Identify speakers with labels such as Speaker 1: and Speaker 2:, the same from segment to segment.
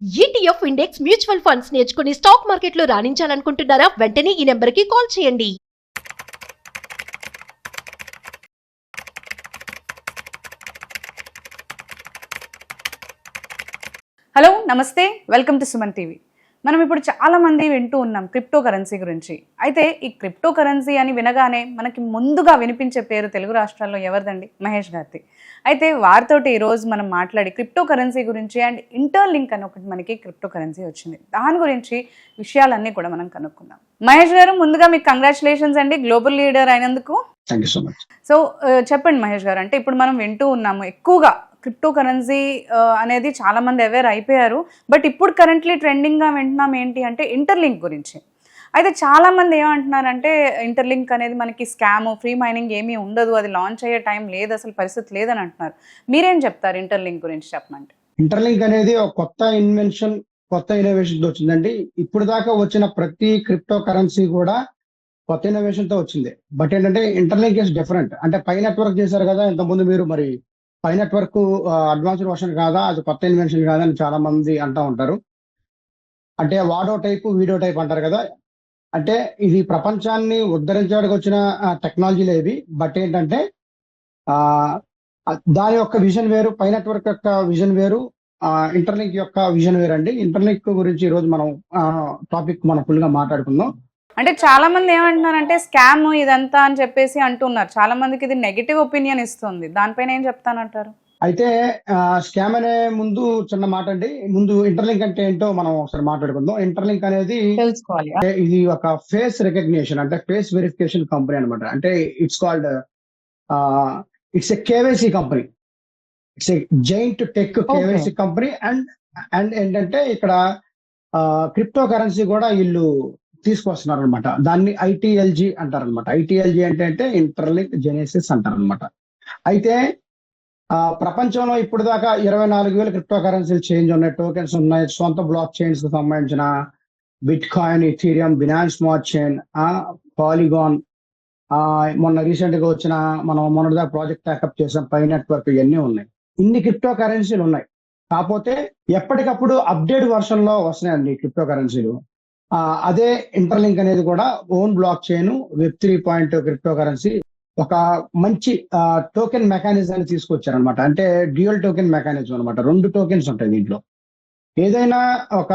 Speaker 1: ETF index mutual funds నేర్చుకుని stock మార్కెట్లో రాణించాలనుకుంటున్నారా? వెంటనే ఈ నెంబర్కి కాల్ చేయండి.
Speaker 2: హలో నమస్తే, వెల్కమ్ టు సుమన్ టీవీ. మనం ఇప్పుడు చాలా మంది వింటూ ఉన్నాం క్రిప్టో కరెన్సీ గురించి. అయితే ఈ క్రిప్టో కరెన్సీ అని వినగానే మనకి ముందుగా వినిపించే పేరు తెలుగు రాష్ట్రాల్లో ఎవరిదండి? మహేష్ గారిది. అయితే వారితోటి ఈరోజు మనం మాట్లాడి క్రిప్టో కరెన్సీ గురించి అండ్ ఇంటర్లింక్ అని ఒకటి మనకి క్రిప్టో కరెన్సీ వచ్చింది, దాని గురించి విషయాలన్నీ కూడా మనం కనుక్కుందాం. మహేష్ గారు, ముందుగా మీకు కంగ్రాచులేషన్స్ అండి గ్లోబల్ లీడర్ అయినందుకు.
Speaker 3: Thank you so much.
Speaker 2: So చెప్పండి మహేష్ గారు, అంటే ఇప్పుడు మనం వింటూ ఉన్నాము ఎక్కువగా క్రిప్టో కరెన్సీ అనేది చాలా మంది అవేర్ అయిపోయారు. బట్ ఇప్పుడు కరెంట్లీ ట్రెండింగ్గా వింటున్నాం ఏంటి అంటే ఇంటర్లింక్ గురించి. అయితే చాలా మంది ఏమంటున్నారంటే ఇంటర్లింక్ అనేది మనకి స్కామ్, ఫ్రీ మైనింగ్ ఏమీ ఉండదు, అది లాంచ్ అయ్యే టైం లేదు, అసలు పరిస్థితి లేదని అంటున్నారు. మీరేం చెప్తారు ఇంటర్లింక్ గురించి చెప్పమంటే?
Speaker 3: ఇంటర్లింక్ అనేది ఒక కొత్త ఇన్వెన్షన్, కొత్త ఇన్నోవేషన్ వచ్చిందండి. ఇప్పుడు దాకా వచ్చిన ప్రతి క్రిప్టో కరెన్సీ కూడా కొత్త ఇన్నోవేషన్ తో వచ్చింది. బట్ ఏంటంటే ఇంటర్లింక్ ఇస్ డిఫరెంట్. అంటే పై నెట్వర్క్ చేశారు కదా ఇంతకుముందు మీరు, మరి పై నెట్వర్క్ అడ్వాన్స్డ్ వర్షన్ కాదా, అది కొత్త ఇన్వెన్షన్ కాదా అని చాలా మంది అంటూ ఉంటారు. అంటే వాడో టైపు వీడియో టైప్ అంటారు కదా. అంటే ఇది ప్రపంచాన్ని ఉద్ధరించడానికి వచ్చిన టెక్నాలజీలు ఏవి. బట్ ఏంటంటే ఆ దాని యొక్క విజన్ వేరు, పై నెట్వర్క్ యొక్క విజన్ వేరు, ఇంటర్లింక్ యొక్క విజన్ వేరు అండి. ఇంటర్లింక్ గురించి ఈ రోజు మనం టాపిక్ మనం ఫుల్ గా మాట్లాడుకుందాం.
Speaker 2: అంటే చాలా మంది ఏమంటున్నారంటే స్కామ్ ఇదంతా అని చెప్పేసి అంటున్నారు. చాలా మందికి ఇది నెగిటివ్ ఒపీనియన్ ఇస్తుంది, దానిపైన ఏం చెప్తానంటారు?
Speaker 3: అయితే స్కామ్ అనే ముందు చిన్న మాట అండి. ముందు ఇంటర్లింక్ అంటే ఏంటో మనం ఒకసారి మాట్లాడుకుందాం. ఇంటర్లింక్ అనేది
Speaker 2: తెలుసుకోవాలి.
Speaker 3: ఇది ఒక ఫేస్ రికగ్నిషన్, అంటే ఫేస్ వెరిఫికేషన్ కంపెనీ అనమాట. అంటే it's called it's a KYC company, it's a giant tech KYC company. And ఏంటంటే ఇక్కడ క్రిప్టో కరెన్సీ కూడా వీళ్ళు తీసుకొస్తున్నారు అనమాట. దాన్ని ఐటీఎల్జీ అంటారు అనమాట. ఐటీఎల్జీ అంటే ఇంటర్లింక్ జెనెసిస్ అంటారు అనమాట. అయితే ప్రపంచంలో ఇప్పుడు దాకా 24,000 క్రిప్టో కరెన్సీలు చేంజ్ ఉన్నాయి, టోకెన్స్ ఉన్నాయి. సొంత బ్లాక్ చైన్స్ కి సంబంధించిన bit coin, Ethereum, Binance smart chain, polygon, మొన్న రీసెంట్ గా వచ్చిన మనం మొన్నటిదాకా ప్రాజెక్ట్ ప్యాకప్ చేసిన పై నెట్వర్క్, ఇవన్నీ ఉన్నాయి. ఇన్ని క్రిప్టో కరెన్సీలు ఉన్నాయి. కాకపోతే ఎప్పటికప్పుడు అప్డేట్ వర్షన్ లో వస్తున్నాయండి క్రిప్టో కరెన్సీలు. అదే ఇంటర్లింక్ అనేది కూడా own block chain, Web3 crypto currency ఒక మంచి టోకెన్ మెకానిజం తీసుకొచ్చారనమాట. అంటే డ్యూయల్ టోకెన్ మెకానిజం అనమాట. 2 టోకెన్స్ ఉంటాయి దీంట్లో. ఏదైనా ఒక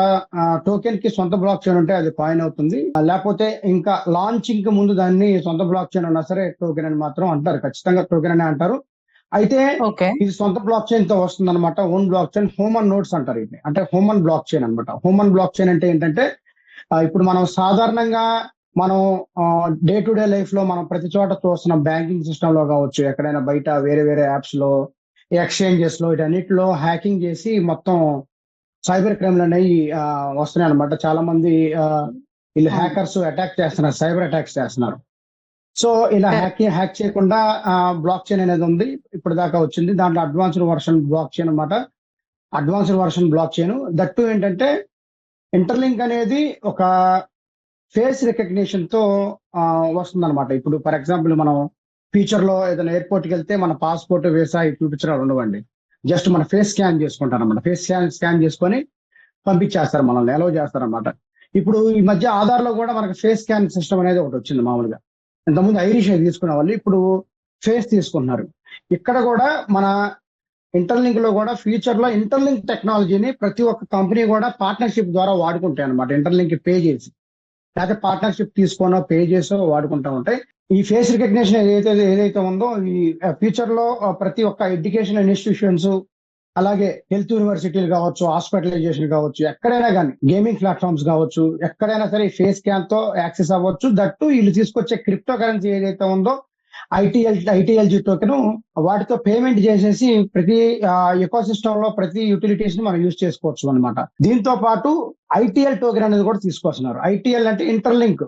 Speaker 3: టోకెన్ కి సొంత బ్లాక్ చైన్ ఉంటే అది కాయిన్ అవుతుంది, లేకపోతే ఇంకా లాంచింగ్ కి ముందు దాన్ని సొంత బ్లాక్ చైన్ ఉన్నా సరే టోకెన్ అని మాత్రం అంటారు, ఖచ్చితంగా టోకెన్ అని అంటారు. అయితే ఇది సొంత బ్లాక్ చైన్ తో వస్తుంది అనమాట. Own block chain, human nodes అంటారు ఇది. అంటే హ్యూమన్ బ్లాక్ చైన్ అనమాట. హ్యూమన్ బ్లాక్ చైన్ అంటే ఏంటంటే ఇప్పుడు మనం సాధారణంగా మనం డే టు డే లైఫ్ లో మనం ప్రతి చోట చూస్తున్న బ్యాంకింగ్ సిస్టమ్ లో కావచ్చు, ఎక్కడైనా బయట వేరే వేరే యాప్స్ లో, ఎక్స్చేంజెస్ లో, వీటన్నిటిలో హ్యాకింగ్ చేసి మొత్తం సైబర్ క్రైమ్లు అనేవి వస్తున్నాయి అనమాట. చాలా మంది వీళ్ళు హ్యాకర్స్ అటాక్ చేస్తున్నారు, సైబర్ అటాక్స్ చేస్తున్నారు. సో ఇలా హ్యాక్ చేయకుండా బ్లాక్ చైన్ అనేది ఉంది, ఇప్పుడు దాకా వచ్చింది. దాంట్లో అడ్వాన్స్డ్ వర్షన్ బ్లాక్ చైన్ అనమాట. Advanced version block chain that ఏంటంటే ఇంటర్లింక్ అనేది ఒక ఫేస్ రికగ్నిషన్ తో వస్తుంది అనమాట. ఇప్పుడు ఫర్ ఎగ్జాంపుల్ మనం ఫ్యూచర్ లో ఏదైనా ఎయిర్పోర్ట్ కి వెళ్తే మన పాస్పోర్ట్, వీసా చూపించడం ఉండవండి. జస్ట్ మన ఫేస్ స్కాన్ చేసుకుంటారు అనమాట. ఫేస్ స్కాన్ చేసుకొని పంపించేస్తారు, మనల్ని అలౌ చేస్తారు అనమాట. ఇప్పుడు ఈ మధ్య ఆధార్ లో కూడా మనకి ఫేస్ స్కాన్ సిస్టమ్ అనేది ఒకటి వచ్చింది. మామూలుగా ఇంతకుముందు ఐరిష్ తీసుకునే వాళ్ళు ఇప్పుడు ఫేస్ తీసుకుంటున్నారు. ఇక్కడ కూడా మన ఇంటర్లింక్ లో కూడా ఫ్యూచర్ లో ఇంటర్లింక్ టెక్నాలజీని ప్రతి ఒక్క కంపెనీ కూడా పార్ట్నర్షిప్ ద్వారా వాడుకుంటాయి అనమాట. ఇంటర్లింక్ పే చేసి, లేకపోతే పార్ట్నర్షిప్ తీసుకోనో పే చేసో వాడుకుంటూ ఉంటాయి. ఈ ఫేస్ రికగ్నిషన్ ఏదైతే ఉందో ఈ ఫ్యూచర్ లో ప్రతి ఒక్క ఎడ్యుకేషన్ ఇన్స్టిట్యూషన్స్, అలాగే హెల్త్ యూనివర్సిటీలు కావచ్చు, హాస్పిటలైజేషన్ కావచ్చు, ఎక్కడైనా కానీ గేమింగ్ ప్లాట్ఫామ్స్ కావచ్చు, ఎక్కడైనా సరే ఫేస్ స్కాన్ తో యాక్సెస్ అవ్వచ్చు. దట్టు వీళ్ళు తీసుకొచ్చే క్రిప్టో కరెన్సీ ఏదైతే ఉందో ఐటీఎల్జీ టోకెన్, వాటితో పేమెంట్ చేసేసి ప్రతి ఎకో సిస్టమ్ లో ప్రతి యూటిలిటీస్ ని మనం యూజ్ చేసుకోవచ్చు అనమాట. దీంతో పాటు ఐటీఎల్ టోకెన్ అనేది కూడా తీసుకొస్తున్నారు. ఐటీఎల్ అంటే ఇంటర్లింక్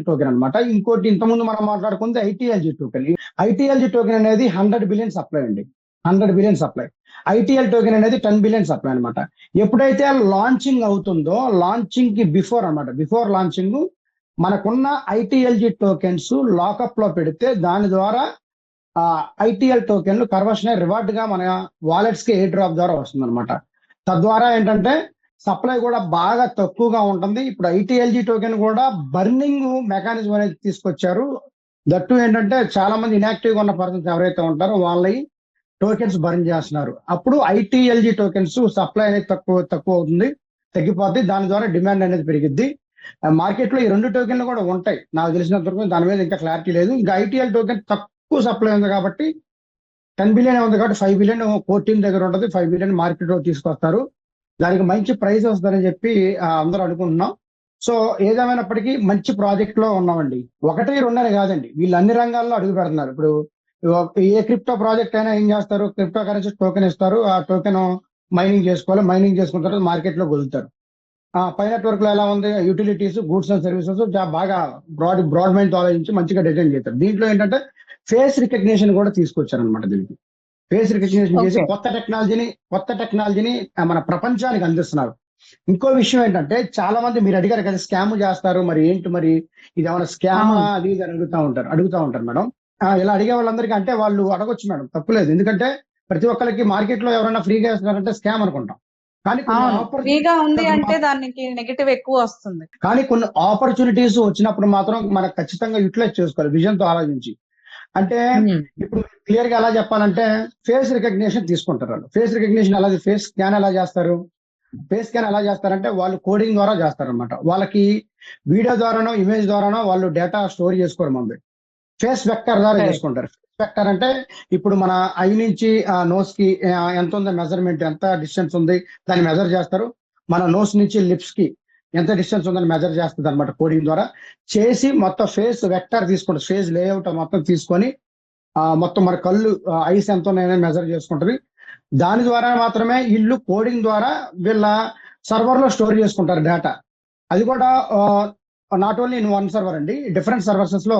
Speaker 3: టోకెన్ అనమాట. ఇంకోటి ఇంతకుముందు మనం మాట్లాడుకుంది ఐటీఎల్జీ టోకెన్. ఐటీఎల్జీ టోకెన్ అనేది 100 బిలియన్ సప్లై అండి. 100 బిలియన్ సప్లై. ఐటీఎల్ టోకెన్ అనేది 10 బిలియన్ సప్లై అనమాట. ఎప్పుడైతే లాంచింగ్ అవుతుందో, లాంచింగ్ కి బిఫోర్ అనమాట, బిఫోర్ లాంచింగ్ మనకున్న ఐటీఎల్జీ టోకెన్స్ లాకప్ లో పెడితే దాని ద్వారా ఐటీఎల్ టోకెన్లు కన్వర్షన్ రివార్డ్ గా మన వాలెట్స్ కి ఎయిర్ డ్రాప్ ద్వారా వస్తుంది అనమాట. తద్వారా ఏంటంటే సప్లై కూడా బాగా తక్కువగా ఉంటుంది. ఇప్పుడు ఐటీఎల్జీ టోకెన్ కూడా బర్నింగ్ మెకానిజం అనేది తీసుకొచ్చారు. దట్టు ఏంటంటే చాలా మంది ఇన్యాక్టివ్ గా ఉన్న పర్సన్స్ ఎవరైతే ఉంటారో వాళ్ళవి టోకెన్స్ బర్న్ చేస్తున్నారు. అప్పుడు ఐటీఎల్జీ టోకెన్స్ సప్లై అనేది తక్కువ అవుతుంది, తగ్గిపోద్ది. దాని ద్వారా డిమాండ్ అనేది పెరిగిద్ది. మార్కెట్ లో ఈ 2 టోకెన్లు కూడా ఉంటాయి నాకు తెలిసినంత వరకు. దాని మీద ఇంకా క్లారిటీ లేదు. ఇంకా ఐటీఎల్ టోకెన్ తక్కువ సప్లై ఉంది కాబట్టి 10 బిలియన్ ఉంది కాబట్టి 5 బిలియన్ కోర్ టీమ్ దగ్గర ఉంటుంది. 5 బిలియన్ మార్కెట్ లో తీసుకొస్తారు. దానికి మంచి ప్రైస్ వస్తుందని చెప్పి అందరూ అనుకుంటున్నాం. సో ఏదేమైనప్పటికీ మంచి ప్రాజెక్ట్ లో ఉన్నామండి. 1, 2 అని కాదండి, వీళ్ళు అన్ని రంగాల్లో అడుగు పెడుతున్నారు. ఇప్పుడు ఏ క్రిప్టో ప్రాజెక్ట్ అయినా ఏం చేస్తారు, క్రిప్టో కరెన్సీ టోకెన్ ఇస్తారు, ఆ టోకెన్ మైనింగ్ చేసుకోవాలి, మైనింగ్ చేసుకున్న తర్వాత మార్కెట్ లో వదులుతారు. పై నెట్వర్క్ లో ఎలా ఉంది, యూటిలిటీస్, గూడ్స్ అండ్ సర్వీసెస్ బాగా బ్రాడ్ మైండ్ ఆలోచించి మంచిగా డిజైన్ చేస్తారు. దీంట్లో ఏంటంటే ఫేస్ రికగ్నిషన్ కూడా తీసుకొచ్చారు అనమాట. దీనికి ఫేస్ రికగ్నిషన్ చేసి కొత్త టెక్నాలజీని మన ప్రపంచానికి అందిస్తున్నారు. ఇంకో విషయం ఏంటంటే చాలా మంది మీరు అడిగారు కదా స్కామ్ చేస్తారు, మరి ఏంటి మరి ఇది ఏమైనా స్కామ్ అది ఇది అని అడుగుతా ఉంటారు మేడం. ఇలా అడిగే వాళ్ళందరికీ అంటే వాళ్ళు అడగొచ్చు మేడం, తప్పులేదు. ఎందుకంటే ప్రతి ఒక్కరికి మార్కెట్ లో ఎవరైనా ఫ్రీగా వేస్తున్నారంటే స్కామ్ అనుకుంటాం. కానీ
Speaker 2: ఫ్రీగా ఉంది అంటే దానికి నెగటివ్ ఎక్కువ వస్తుంది.
Speaker 3: కానీ కొన్ని ఆపర్చునిటీస్ వచ్చినప్పుడు మాత్రం మనకు ఖచ్చితంగా యూటిలైజ్ చేసుకోవాలి విజన్ తో ఆలోచించి. అంటే ఇప్పుడు క్లియర్ గా ఎలా చెప్పాలంటే ఫేస్ రికగ్నిషన్ తీసుకుంటారు వాళ్ళు. ఫేస్ రికగ్నిషన్ ఎలా, ఫేస్ స్కాన్ ఎలా చేస్తారు? ఫేస్ స్కాన్ ఎలా చేస్తారంటే వాళ్ళు కోడింగ్ ద్వారా చేస్తారనమాట. వాళ్ళకి వీడియో ద్వారానో ఇమేజ్ ద్వారానో వాళ్ళు డేటా స్టోర్ చేసుకోరు. ముందు ఫేస్ వెక్టర్ ద్వారా చేసుకుంటారు. ఫేస్ వెక్టర్ అంటే ఇప్పుడు మన ఐ నుంచి నోస్ కి ఎంత ఉంది మెజర్మెంట్, ఎంత డిస్టెన్స్ ఉంది దాన్ని మెజర్ చేస్తారు. మన నోస్ నుంచి లిప్స్ కి ఎంత డిస్టెన్స్ ఉందని మెజర్ చేస్తుంది అనమాట కోడింగ్ ద్వారా. చేసి మొత్తం ఫేస్ వెక్టర్ తీసుకుంటారు, ఫేస్ లేఅవుట్ మొత్తం తీసుకొని మొత్తం మన కళ్ళు ఐస్ ఎంత ఉన్నాయని మెజర్ చేసుకుంటది. దాని ద్వారా మాత్రమే వీళ్ళు కోడింగ్ ద్వారా వీళ్ళ సర్వర్ లో స్టోర్ చేసుకుంటారు డేటా. అది కూడా నాట్ ఓన్లీ ఇన్ 1 సర్వర్ అండి, డిఫరెంట్ సర్వర్సెస్ లో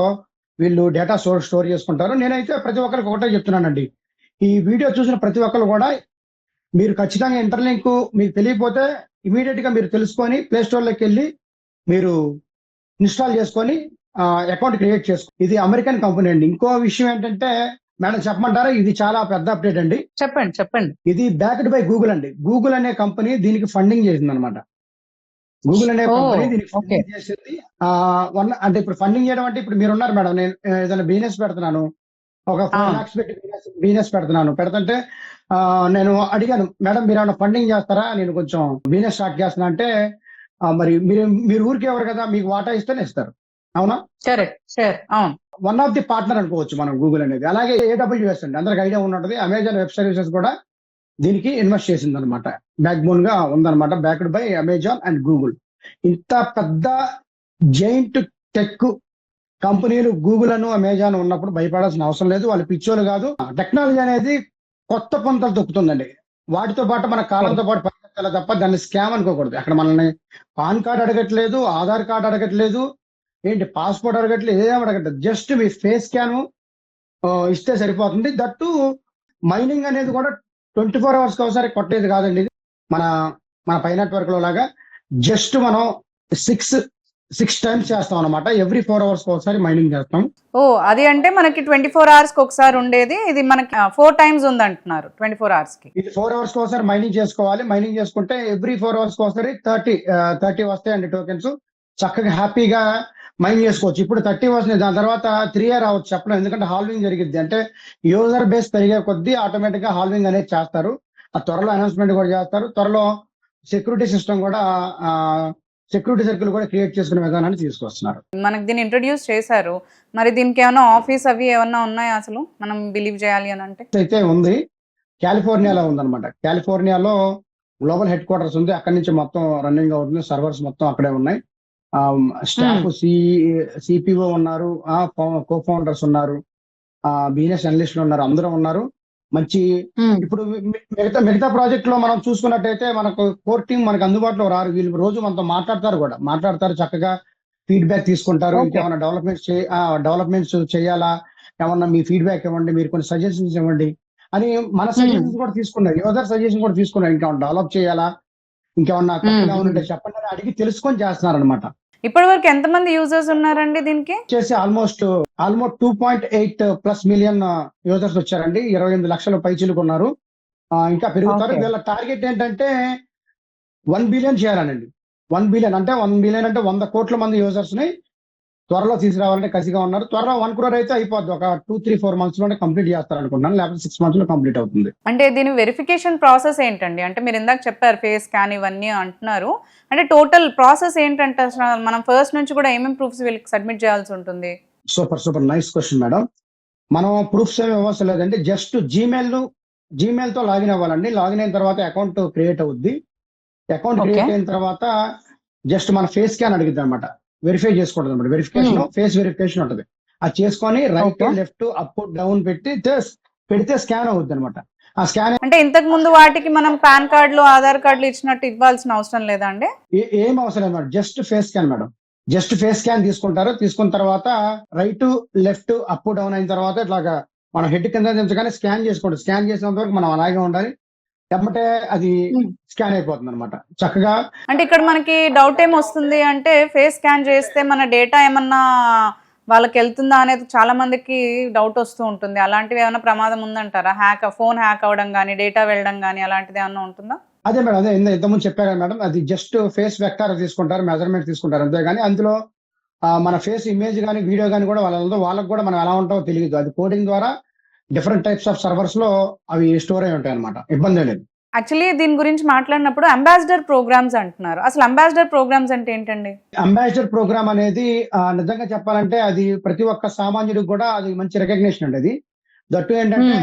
Speaker 3: వీళ్ళు డేటా స్టోర్ చేసుకుంటారు. నేనైతే ప్రతి ఒక్కరికి ఒకటే చెప్తున్నానండి, ఈ వీడియో చూసిన ప్రతి ఒక్కరు కూడా మీరు ఖచ్చితంగా ఇంటర్లింక్ మీకు తెలియకపోతే ఇమీడియట్ గా మీరు తెలుసుకొని ప్లే స్టోర్ లోకి వెళ్ళి మీరు ఇన్స్టాల్ చేసుకొని అకౌంట్ క్రియేట్ చేసుకో. ఇది అమెరికన్ కంపెనీ అండి. ఇంకో విషయం ఏంటంటే మేడం చెప్పమంటారా, ఇది చాలా పెద్ద అప్డేట్ అండి.
Speaker 2: చెప్పండి.
Speaker 3: ఇది బ్యాక్డ్ బై గూగుల్ అండి. గూగుల్ అనే కంపెనీ దీనికి ఫండింగ్ చేసింది అనమాట. గూగుల్ అనే కంపెనీ దీనికి ఫండింగ్ చేసింది. అంటే ఇప్పుడు ఫండింగ్ చేయడం అంటే ఇప్పుడు మీరు ఉన్నారు మేడం, నేను ఏదైనా బిజినెస్ పెడుతున్నాను, ఒక 4 lakhs పెట్టి బిజినెస్ పెడుతుంటే నేను అడిగాను, మేడం మీరు ఏమైనా ఫండింగ్ చేస్తారా, నేను కొంచెం బిజినెస్ స్టార్ట్ చేస్తున్నా అంటే మరి మీరు ఊరికి ఎవరు కదా, మీకు వాటా ఇస్తేనే ఇస్తారు. అవునా?
Speaker 2: అవును.
Speaker 3: వన్ ఆఫ్ ది పార్ట్నర్ అనుకోవచ్చు మనం గూగుల్ అనేది. అలాగే AWS అండి, అందరికి ఐడియా ఉన్నది. అమెజాన్ వెబ్ సర్వీసెస్ కూడా దీనికి ఇన్వెస్ట్ చేసింది అనమాట, బ్యాక్ బోన్ గా ఉందన్నమాట, backed by Amazon and Google. ఇంత పెద్ద జైంట్ టెక్ కంపెనీలు గూగుల్ అను అమెజాన్ ఉన్నప్పుడు భయపడాల్సిన అవసరం లేదు. వాళ్ళు పిచ్చోలు కాదు. టెక్నాలజీ అనేది కొత్త పంతలు తొక్కుతుందండి. వాటితో పాటు మన కాలంతో పాటు పరిగెత్తాలి తప్ప దాన్ని స్కామ్ అనుకోకూడదు. అక్కడ మనల్ని పాన్ కార్డ్ అడగట్లేదు, ఆధార్ కార్డ్ అడగట్లేదు, ఏంటి పాస్పోర్ట్ అడగట్లేదు, ఏదేం అడగట్లేదు. జస్ట్ మీ ఫేస్ స్కాన్ ఇస్తే సరిపోతుంది. దట్టు మైనింగ్ అనేది కూడా 24 hours ఒకసారి కొట్టేది కాదండి. ఇది మన పై నెట్వర్క్ లో లాగా జస్ట్ మనం 6 times చేస్తాం అనమాట. ఎవ్రీ 4 hours ఒకసారి మైనింగ్ చేస్తాం.
Speaker 2: అది అంటే మనకి 24 hours ఒకసారి ఉండేది, ఇది మనకి 4 times ఉంది అంటున్నారు 24 hours కి.
Speaker 3: ఇది 4 hours ఒకసారి మైనింగ్ చేసుకోవాలి. మైనింగ్ చేసుకుంటే ఎవ్రీ 4 hours ఒకసారి 30 వస్తాయండి టోకెన్స్. చక్కగా హ్యాపీగా మైన్ చేసుకోవచ్చు. ఇప్పుడు 30 వస్తున్నాయి, దాని తర్వాత 3 year రావచ్చు చెప్పడం, ఎందుకంటే హాల్వింగ్ జరిగింది. అంటే యూజర్ బేస్ పెరిగే కొద్దీ ఆటోమేటిక్ గా హాల్వింగ్ అనేది చేస్తారు. త్వరలో అనౌన్స్మెంట్ కూడా చేస్తారు. త్వరలో సెక్యూరిటీ సిస్టమ్ కూడా సెక్యూరిటీ సర్కిల్ కూడా క్రియేట్ చేసుకునే విధానాన్ని తీసుకొస్తున్నారు.
Speaker 2: మనకి దీన్ని ఇంట్రొడ్యూస్ చేశారు, మరి దీనికి ఏమైనా ఆఫీస్ అవి ఏమన్నా ఉన్నాయా అసలు మనం బిలీవ్ చేయాలి అని అంటే?
Speaker 3: అయితే ఉంది, కాలిఫోర్నియాలో ఉందన్నమాట. కాలిఫోర్నియాలో గ్లోబల్ హెడ్ క్వార్టర్స్ ఉంది. అక్కడి నుంచి మొత్తం రన్నింగ్ అవుతుంది. సర్వర్స్ మొత్తం అక్కడే ఉన్నాయి. స్టాఫ్ సిపిఓ ఉన్నారు, కో ఫౌండర్స్ ఉన్నారు, బిజినెస్ అనలిస్టులు ఉన్నారు, అందరూ ఉన్నారు. మంచి ఇప్పుడు మిగతా ప్రాజెక్ట్ లో మనం చూసుకున్నట్టయితే మనకు కోర్ టీం మనకు అందుబాటులో రారు. వీళ్ళు రోజు మనతో మాట్లాడతారు, చక్కగా ఫీడ్బ్యాక్ తీసుకుంటారు. ఇంకేమైనా డెవలప్మెంట్స్ చేయాలా, ఏమన్నా మీ ఫీడ్బ్యాక్ ఇవ్వండి, మీరు కొన్ని సజెషన్స్ ఇవ్వండి అని మన సజెషన్స్ కూడా తీసుకున్నారు. యూజర్ సజెషన్ కూడా తీసుకున్నారు. ఇంకేమన్నా డెవలప్ చేయాలా, ఇంకేమన్నా ఉంటే చెప్పండి అని అడిగి తెలుసుకొని చేస్తున్నారు అనమాట.
Speaker 2: ఇప్పటి వరకు ఎంతమంది యూజర్స్ ఉన్నారండి దీనికి?
Speaker 3: వచ్చేసి ఆల్మోస్ట్ 2.8+ మిలియన్ యూజర్స్ వచ్చారండి. 28 లక్షల పైచీలకు ఉన్నారు. ఇంకా పెరుగుతారు. వీళ్ళ టార్గెట్ ఏంటంటే 1 బిలియన్ చేయాలనండి. 1 బిలియన్ అంటే 100 కోట్ల మంది యూజర్స్ ని త్వరలో తీసుకురావాలంటే కసిగా ఉన్నారు. త్వరలో 1 crore అయితే అయిపోద్ది. ఒక 2-3-4 months లోనే కంప్లీట్ చేస్తారు అనుకుంటున్నాను, లేకపోతే 6 months లో కంప్లీట్ అవుతుంది.
Speaker 2: అంటే దీని వెరిఫికేషన్ ప్రాసెస్ ఏంటండి? అంటే మీరు ఇందాక చెప్పారు ఫేస్ స్కాన్ ఇవన్నీ అంటున్నారు. అంటే టోటల్ ప్రాసెస్ ఏంటంటే అసలు మనం ఫస్ట్ నుంచి కూడా ఏమేమి ప్రూఫ్స్ వీళ్ళకి సబ్మిట్ చేయాల్సి ఉంటుంది?
Speaker 3: Super nice question madam. మనం ప్రూఫ్స్ ఏమి ఇవ్వాల్సిన లేదండి. జస్ట్ జీమెయిల్ తో లాగిన్ అవ్వాలండి. లాగిన్ అయిన తర్వాత అకౌంట్ క్రియేట్ అవుద్ది. Account
Speaker 2: Okay.
Speaker 3: క్రియేట్ అయిన తర్వాత జస్ట్ మన ఫేస్ స్కాన్ అడిగింది అనమాట. వెరిఫై చేసుకుంటుంది అనమాట. వెరిఫికేషన్ ఫేస్ వెరిఫికేషన్ ఉంటుంది. అది చేసుకొని right
Speaker 2: Okay.
Speaker 3: Left up down పెడితే స్కాన్ అవుద్ది అనమాట. ఆ స్కాన్
Speaker 2: అంటే ఇంతకు ముందు వాటికి మనం పాన్ కార్డులు ఆధార్ కార్డులు ఇచ్చినట్టు ఇవ్వాల్సిన అవసరం లేదా అండి?
Speaker 3: ఏం అవసరం లేదు madam. Just face scan madam. Just face scan తీసుకుంటారు. తీసుకున్న తర్వాత రైట్ లెఫ్ట్ అప్ డౌన్ అయిన తర్వాత ఇట్లాగా మనం హెడ్ కింద దించగానే స్కాన్ చేసుకోండి. స్కాన్ చేసినంత వరకు మనం అలాగే ఉండాలి. ఎమ్మటే అది స్కాన్ అయిపోతుంది అనమాట చక్కగా.
Speaker 2: అంటే ఇక్కడ మనకి డౌట్ ఏం వస్తుంది అంటే ఫేస్ స్కాన్ చేస్తే మన డేటా ఏమన్నా వాళ్ళకి వెళ్తుందా అనేది చాలా మందికి డౌట్ వస్తూ ఉంటుంది. అలాంటివి ఏమైనా ప్రమాదం ఉందంటారా? ఫోన్ హ్యాక్ అవ్వడం కానీ డేటా వెళ్ళడం కానీ అలాంటిది ఏమన్నా ఉంటుందా?
Speaker 3: అదే మేడం, అదే ఇంతకుముందు చెప్పారు మేడం. అది జస్ట్ ఫేస్ వెక్టార్ తీసుకుంటారు, మెజర్మెంట్ తీసుకుంటారు అంతే. కానీ అందులో మన ఫేస్ ఇమేజ్ కానీ వీడియో కానీ కూడా వాళ్ళకి కూడా మనం ఎలా ఉంటామో తెలియదు. అది కోడింగ్ ద్వారా డిఫరెంట్ టైప్స్ ఆఫ్ సర్వర్స్ లో అవి స్టోర్ అయి ఉంటాయి అనమాట. ఇబ్బంది లేదు.
Speaker 2: యాక్చువల్లీ దీని గురించి మాట్లాడినప్పుడు అంబాసిడర్ ప్రోగ్రామ్స్ అంటున్నారు. అసలు అంబాసిడర్ ప్రోగ్రామ్స్ అంటే ఏంటండి?
Speaker 3: అంబాసిడర్ ప్రోగ్రామ్ అనేది నిజంగా చెప్పాలంటే అది ప్రతి ఒక్క సామాన్యుడికి కూడా అది మంచి రికగ్నిషన్ అండి. అది దట్టు ఏంటంటే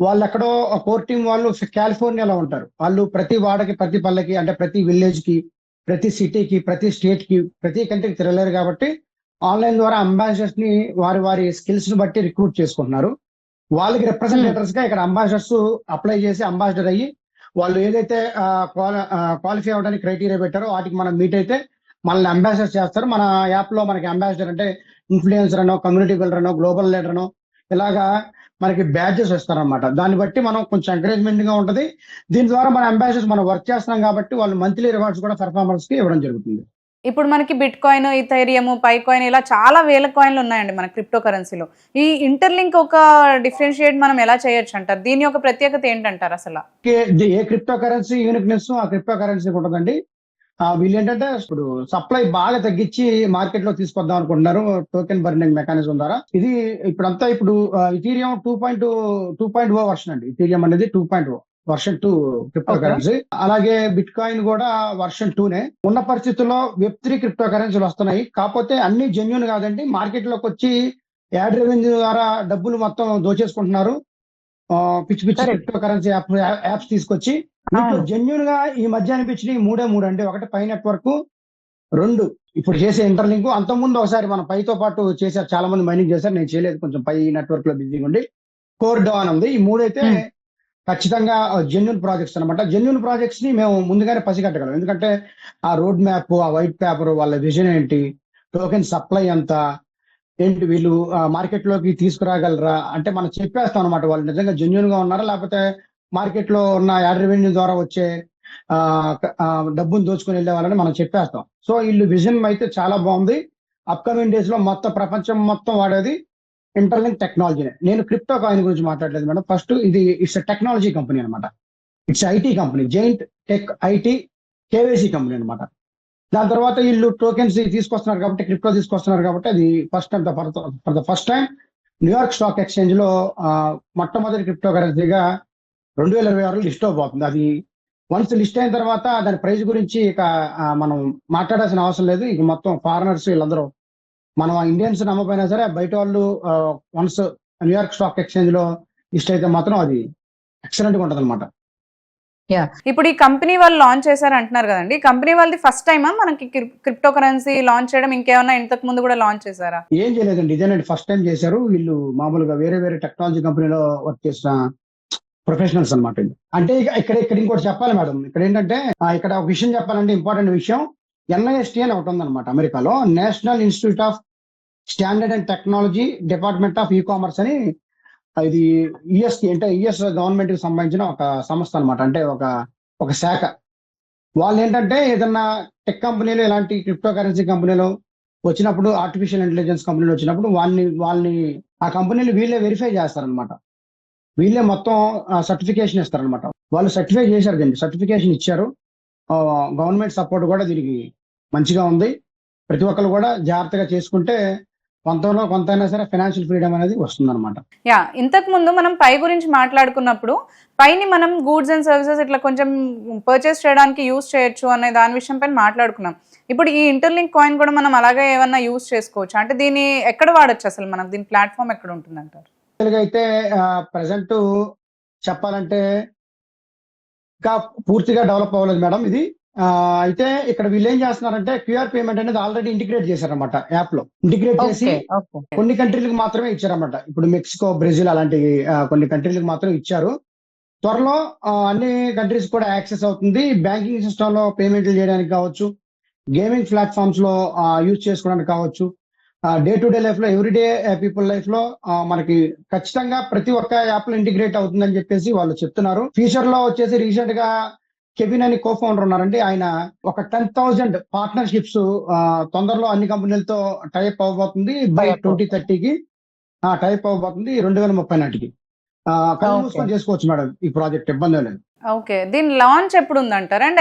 Speaker 3: వాళ్ళు ఎక్కడో కోర్ టీం వాళ్ళు కాలిఫోర్నియాలో ఉంటారు. వాళ్ళు ప్రతి వాడకి, ప్రతి పల్లెకి, అంటే ప్రతి విలేజ్ కి, ప్రతి సిటీకి, ప్రతి స్టేట్ కి, ప్రతి కంట్రీకి తిరగలేరు. కాబట్టి ఆన్లైన్ ద్వారా అంబాసిడర్స్ ని వారి స్కిల్స్ ని బట్టి రిక్రూట్ చేసుకుంటున్నారు. వాళ్ళకి రిప్రజెంటేటర్స్ గా ఇక్కడ అంబాసిడర్స్ అప్లై చేసి అంబాసిడర్ అయ్యి వాళ్ళు ఏదైతే క్వాలిఫై అవడానికి క్రైటీరియా పెట్టారో వాటికి మనం మీట్ అయితే మనల్ని అంబాసిడర్ చేస్తారు. మన యాప్ లో మనకి అంబాసిడర్ అంటే ఇన్ఫ్లుయెన్సర్ అనో, కమ్యూనిటీ బిల్డర్ అనో, గ్లోబల్ లీడర్ అనో ఇలాగా మనకి బ్యాడ్జెస్ ఇస్తారనమాట. దాన్ని బట్టి మనం కొంచెం ఎంకరేజ్మెంట్ గా ఉంటది. దీని ద్వారా మన అంబాసిడర్స్ మనం వర్క్ చేస్తున్నాం కాబట్టి వాళ్ళు మంత్లీ రివార్డ్స్ కూడా పెర్ఫార్మర్స్ కి ఇవ్వడం జరుగుతుంది.
Speaker 2: ఇప్పుడు మనకి bitcoin, ethereum, pi coin ఇలా చాలా వేల కాయిన్లు ఉన్నాయండి మన క్రిప్టో కరెన్సీలో. ఈ ఇంటర్లింక్ ఒక డిఫరెన్షియేట్ మనం ఎలా చేయొచ్చు అంటారు? దీని యొక్క ప్రత్యేకత ఏంటంటారు అసలు?
Speaker 3: ఏ క్రిప్టో కరెన్సీ యూనిక్నెస్ ఆ క్రిప్టో కరెన్సీకి ఉంటుందండి. వీళ్ళు ఏంటంటే ఇప్పుడు సప్లై బాగా తగ్గించి మార్కెట్ లో తీసుకొద్దాం అనుకుంటున్నారు టోకెన్ బర్నింగ్ మెకానిజం ద్వారా. ఇది ఇప్పుడు ఇథీరియం 2.0 వర్షన్ అండి. ఇథీరియం అనేది 2.0 వర్షన్ 2 క్రిప్టో కరెన్సీ. అలాగే బిట్ కాయిన్ కూడా వర్షన్ 2నే. ఉన్న పరిస్థితుల్లో Web3 క్రిప్టో కరెన్సీలు వస్తున్నాయి. కాకపోతే అన్ని జెన్యూన్ కాదండి. మార్కెట్ లోకి వచ్చి యాడ్ రెవెన్యూ ద్వారా డబ్బులు మొత్తం దోచేసుకుంటున్నారు. పిచ్చి క్రిప్టో కరెన్సీ యాప్స్ తీసుకొచ్చి జెన్యూన్ గా ఈ మధ్య అనిపించినవి మూడే అండి. ఒకటి పై నెట్వర్క్, 2 ఇప్పుడు చేసే ఇంటర్లింక్. అంతకుముందు ఒకసారి మన పైతో పాటు చేశారు, చాలా మంది మైనింగ్ చేశారు. నేను చేయలేదు, కొంచెం పై నెట్వర్క్ లో బిజీగా ఉండి. కోర్ డాన్ ఉంది. ఈ 3 అయితే ఖచ్చితంగా జెన్యూన్ ప్రాజెక్ట్స్ అనమాట. జెన్యూన్ ప్రాజెక్ట్స్ ని మేము ముందుగానే పసిగట్టగలం. ఎందుకంటే ఆ రోడ్ మ్యాప్, ఆ వైట్ పేపర్, వాళ్ళ విజన్ ఏంటి, టోకెన్ సప్లై ఎంత ఏంటి, వీళ్ళు మార్కెట్ లోకి తీసుకురాగలరా అంటే మనం చెప్పేస్తాం అనమాట. వాళ్ళు నిజంగా జెన్యూన్ గా ఉన్నారా, లేకపోతే మార్కెట్ లో ఉన్న యాడ్ రెవెన్యూ ద్వారా వచ్చే డబ్బును దోచుకుని వెళ్ళే వాళ్ళని మనం చెప్పేస్తాం. సో వీళ్ళు విజన్ అయితే చాలా బాగుంది. అప్కమింగ్ డేస్ లో మొత్తం ప్రపంచం మొత్తం వాడేది ఇంటర్లింక్ టెక్నాలజీనే. నేను క్రిప్టో కాయిన్ గురించి మాట్లాడలేదు మేడం. ఫస్ట్ ఇది ఇట్స్ టెక్నాలజీ కంపెనీ అనమాట. It's IT company, giant tech IT KYC company అనమాట. దాని తర్వాత వీళ్ళు టోకెన్స్ తీసుకొస్తున్నారు కాబట్టి, క్రిప్టో తీసుకొస్తున్నారు కాబట్టి అది for the first time New York stock exchange లో మొట్టమొదటి క్రిప్టో కరెన్సీగా 2026 లిస్ట్ అవబోతుంది. అది వన్స్ లిస్ట్ అయిన తర్వాత దాని ప్రైస్ గురించి ఇక మనం మాట్లాడాల్సిన అవసరం లేదు. ఇక మొత్తం ఫారినర్స్ వీళ్ళందరూ, మనం ఇండియన్స్ నమ్మపోయినా సరే బయట వాళ్ళు వన్స్ న్యూయార్క్ స్టాక్ ఎక్స్చేంజ్ లో లిస్ట్ అయితే మాత్రం అది ఎక్సలెంట్ గా ఉంటది అనమాట.
Speaker 2: ఇప్పుడు ఈ కంపెనీ వాళ్ళు లాంచ్ చేశారు అంటున్నారు కదండి. కంపెనీ వాళ్ళది ఫస్ట్ టైమా మనకి క్రిప్టో కరెన్సీ లాంచ్ చేయడం? ఇంకేమన్నా ఇంతకు ముందు కూడా లాంచ్ చేశారా?
Speaker 3: ఏం చేయలేదండి, ఇదేనండి ఫస్ట్ టైం చేశారు. వీళ్ళు మామూలుగా వేరే టెక్నాలజీ కంపెనీలో వర్క్ చేసిన ప్రొఫెషనల్స్ అనమాట. అంటే ఇక్కడ ఇంకోటి చెప్పాలి మేడం. ఇక్కడ ఏంటంటే ఇక్కడ ఒక విషయం చెప్పాలంటే, ఇంపార్టెంట్ విషయం, NIST అని ఒకటి ఉందన్నమాట అమెరికాలో, national institute of standard and technology department of ecommerce అని. ఇది యుఎస్ అంటే యుఎస్ గవర్నమెంట్ కి సంబంధించిన ఒక సంస్థ అనమాట. అంటే ఒక శాఖ. వాళ్ళు ఏంటంటే ఏదన్నా టెక్ కంపెనీలు, ఇలాంటి క్రిప్టో కరెన్సీ కంపెనీలు వచ్చినప్పుడు, ఆర్టిఫిషియల్ ఇంటెలిజెన్స్ కంపెనీలు వచ్చినప్పుడు వాళ్ళని ఆ కంపెనీలు వీళ్ళే వెరిఫై చేస్తారనమాట. వీళ్ళే మొత్తం సర్టిఫికేషన్ ఇస్తారనమాట. వాళ్ళు సర్టిఫై చేశారు, దీన్ని సర్టిఫికేషన్ ఇచ్చారు. గవర్నమెంట్ సపోర్ట్ కూడా దీనికి మంచిగా ఉంది. ప్రతి ఒక్కరు కూడా జాగ్రత్తగా చేసుకుంటే కొంతలో కొంత అయినా సరే ఫైనాన్షియల్ ఫ్రీడమ్ అనేది వస్తుందన్నమాట.
Speaker 2: యా, ఇంతకు ముందు మనం పై గురించి మాట్లాడుకున్నప్పుడు పైని మనం గూడ్స్ అండ్ సర్వీసెస్ ఇట్లా కొంచెం పర్చేస్ చేయడానికి యూస్ చేయొచ్చు అనే దాని విషయం పైన మాట్లాడుకున్నాం. ఇప్పుడు ఈ ఇంటర్లింక్ కాయిన్ కూడా మనం అలాగే ఏమన్నా యూస్ చేసుకోవచ్చు అంటే దీన్ని ఎక్కడ వాడచ్చు, అసలు మనకు దీని ప్లాట్ఫామ్ ఎక్కడ ఉంటుంది అంటారు?
Speaker 3: అయితే ప్రజెంట్ చెప్పాలంటే ఇంకా పూర్తిగా డెవలప్ అవ్వలేదు మేడం ఇది. అయితే ఇక్కడ వీళ్ళు ఏం చేస్తున్నారంటే క్యూఆర్ పేమెంట్ అనేది ఆల్రెడీ ఇంటిగ్రేట్ చేశారన్నమాట. యాప్ లో ఇంటిగ్రేట్ చేసి కొన్ని కంట్రీలకు మాత్రమే ఇచ్చారన్నమాట. ఇప్పుడు మెక్సికో, బ్రెజిల్ అలాంటి కొన్ని కంట్రీలకు మాత్రం ఇచ్చారు. త్వరలో అన్ని కంట్రీస్ కూడా యాక్సెస్ అవుతుంది. బ్యాంకింగ్ సిస్టమ్ లో పేమెంట్లు చేయడానికి కావచ్చు, గేమింగ్ ప్లాట్ఫామ్స్ లో యూజ్ చేసుకోవడానికి కావచ్చు, డే టు డే లైఫ్ లో, ఎవ్రీడే పీపుల్ లైఫ్ లో మనకి ఖచ్చితంగా ప్రతి ఒక్క యాప్ లో ఇంటిగ్రేట్ అవుతుందని చెప్పేసి వాళ్ళు చెప్తున్నారు. ఫ్యూచర్ లో వచ్చేసి రీసెంట్ గా కెవిన్ అని కో ఫౌండర్ ఉన్నారండి. ఆయన ఒక 10,000 పార్ట్నర్షిప్స్ తొందరలో అన్ని కంపెనీలతో టైప్ అవ్వబోతుంది. బై 2030కి టైప్ అవ్వబోతుంది, 2030 నాటికి. కళ్ళు మూసుకొని చేసుకోవచ్చు మేడం ఈ ప్రాజెక్ట్, ఇబ్బంది లేదు.
Speaker 2: ఓకే, దీని లాంచ్ ఎప్పుడు ఉందంటారు అండ్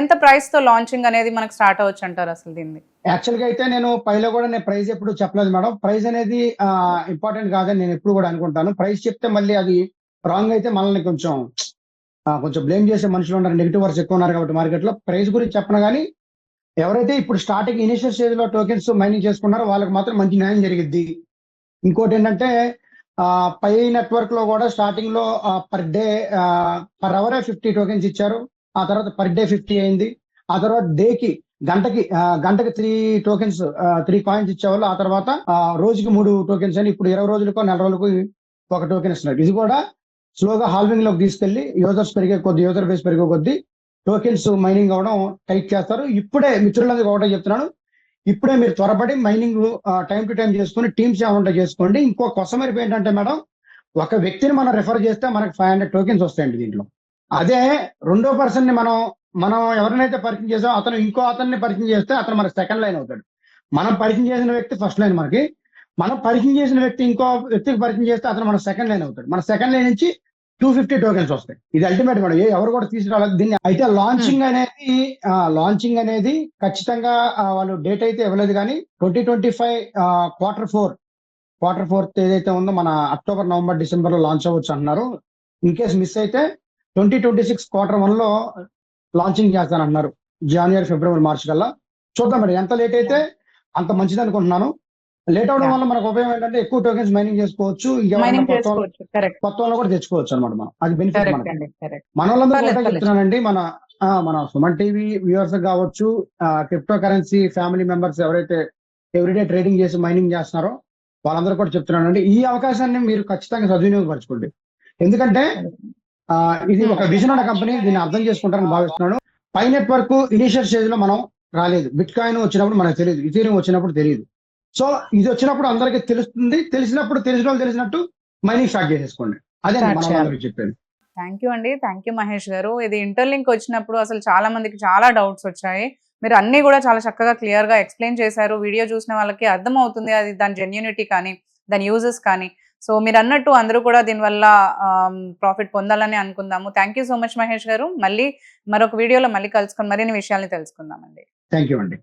Speaker 2: ఎంత ప్రైస్ తో లాంచింగ్ అనేది మనకు స్టార్ట్ అవ్వచ్చు అంటారు అసలు దీన్ని?
Speaker 3: యాక్చువల్ గా అయితే నేను పైలో కూడా నేను ప్రైస్ ఎప్పుడు చెప్పలేదు మేడం. ప్రైస్ అనేది ఇంపార్టెంట్ కాదని నేను ఎప్పుడు కూడా అనుకుంటాను. ప్రైస్ చెప్తే మళ్ళీ అది రాంగ్ అయితే మనల్ని కొంచెం బ్లేమ్ చేసే మనుషులు ఉన్నారు, నెగిటివ్ వర్స్ ఎక్కువ ఉన్నారు కాబట్టి మార్కెట్ లో. ప్రైస్ గురించి చెప్పను కానీ ఎవరైతే ఇప్పుడు స్టార్టింగ్ ఇనిషియల్ స్టేజ్ లో టోకెన్స్ మైనింగ్ చేసుకున్నారో వాళ్ళకి మాత్రం మంచి న్యాయం జరిగిద్ది. ఇంకోటి ఏంటంటే పై నెట్వర్క్ లో కూడా స్టార్టింగ్ లో per day per hour 50 tokens ఇచ్చారు. ఆ తర్వాత పర్ డే 50 అయింది. ఆ తర్వాత గంటకి 3 టోకెన్స్ 3 కాయిన్స్ ఇచ్చేవాళ్ళు. ఆ తర్వాత రోజుకి 3 టోకెన్స్ అని ఇప్పుడు 20 రోజులకో 4 రోజులకు ఒక టోకెన్ ఇస్తున్నారు. ఇది కూడా స్లోగా హాల్వింగ్ లోకి తీసుకెళ్లి యూజర్ బేస్ పెరిగే కొద్దీ టోకెన్స్ మైనింగ్ అవడం టైట్ చేస్తారు. ఇప్పుడే మిత్రులందరికీ ఒకటే చెప్తున్నాను, ఇప్పుడే మీరు త్వరపడి మైనింగ్ టైం టు టైం చేసుకుని టీమ్స్ ఏమంటే చేసుకోండి. ఇంకో కొసమెరుపు ఏంటంటే మేడం, ఒక వ్యక్తిని మనం రెఫర్ చేస్తే మనకు 500 టోకెన్స్ వస్తాయండి దీంట్లో. అదే రెండో పర్సన్ ని మనం ఎవరినైతే పరిచయం చేసామో అతను ఇంకో అతన్ని పరిచయం చేస్తే అతను మనకు సెకండ్ లైన్ అవుతాడు. మనం పరిచయం చేసిన వ్యక్తి ఫస్ట్ లైన్ మనకి, మనం పరిచయం చేసిన వ్యక్తి ఇంకో వ్యక్తికి పరిచయం చేస్తే అతను మన సెకండ్ లైన్ అవుతాడు. మన సెకండ్ లైన్ నుంచి 250 టోకెన్స్ వస్తాయి. ఇది అల్టిమేట్ మేడం, ఎవరు కూడా తీసుకురావాలి దీన్ని. అయితే లాంచింగ్ అనేది ఖచ్చితంగా వాళ్ళు డేట్ అయితే ఇవ్వలేదు కానీ 2025 క్వార్టర్ 4 ఏదైతే ఉందో మన అక్టోబర్, నవంబర్, డిసెంబర్ లో లాంచ్ అవ్వచ్చు అంటున్నారు. ఇన్ కేస్ మిస్ అయితే 2026 క్వార్టర్ 1 లో లాంచింగ్ చేస్తానంటున్నారు. జనవరి, ఫిబ్రవరి, మార్చ్ కల్లా చూద్దాం మరి. ఎంత లేట్ అయితే అంత మంచిది అనుకుంటున్నాను. లేట్ అవడం వల్ల మనకు ఉపయోగం ఏంటంటే ఎక్కువ టోకెన్స్ మైనింగ్ చేసుకోవచ్చు, కొత్త వాళ్ళు కూడా తెచ్చుకోవచ్చు అనమాట. మనం అది బెనిఫిట్ మనకి. మన వాళ్ళందరూ కూడా చెప్తున్నానండి, మన సుమన్ టీవీ వ్యూవర్స్ కావచ్చు, క్రిప్టో కరెన్సీ ఫ్యామిలీ మెంబర్స్ ఎవరైతే ఎవ్రీడే ట్రేడింగ్ చేసి మైనింగ్ చేస్తున్నారో వాళ్ళందరూ కూడా చెప్తున్నానండి, ఈ అవకాశాన్ని మీరు ఖచ్చితంగా సద్వినియోగపరచుకోండి. ఎందుకంటే ఇది ఒక విజన్ ఉన్న కంపెనీ, దీన్ని అర్థం చేసుకుంటారని భావిస్తున్నాను. పై నెట్వర్క్ ఇనిషియల్ స్టేజ్ లో మనం రాలేదు. బిట్ కాయిన్ వచ్చినప్పుడు మనకు తెలియదు, ఇథీరియం వచ్చినప్పుడు తెలియదు. సో ఇది వచ్చినప్పుడు అందరికీ తెలుస్తుంది. తెలిసినట్టు మైనింగ్ స్టార్ట్ చేసేసుకోండి. అదే మనం చెప్పేది.
Speaker 2: థ్యాంక్ యూ అండి, థ్యాంక్ యూ మహేష్ గారు. ఇది ఇంటర్లింక్ వచ్చినప్పుడు అసలు చాలా మందికి చాలా డౌట్స్ వచ్చాయి. మీరు అన్ని కూడా చాలా చక్కగా క్లియర్ గా ఎక్స్ప్లెయిన్ చేశారు. వీడియో చూసిన వాళ్ళకి అర్థం అవుతుంది అది దాని జెన్యూనిటీ కానీ దాని యూజెస్ కానీ. సో మీరు అన్నట్టు అందరూ కూడా దీనివల్ల ప్రాఫిట్ పొందాలని అనుకుందాము. Thank you so much Mahesh గారు. మళ్ళీ మరొక వీడియోలో మళ్ళీ కలుసుకొని మరిన్ని విషయాల్ని తెలుసుకుందామండి.
Speaker 3: థ్యాంక్ యూ అండి.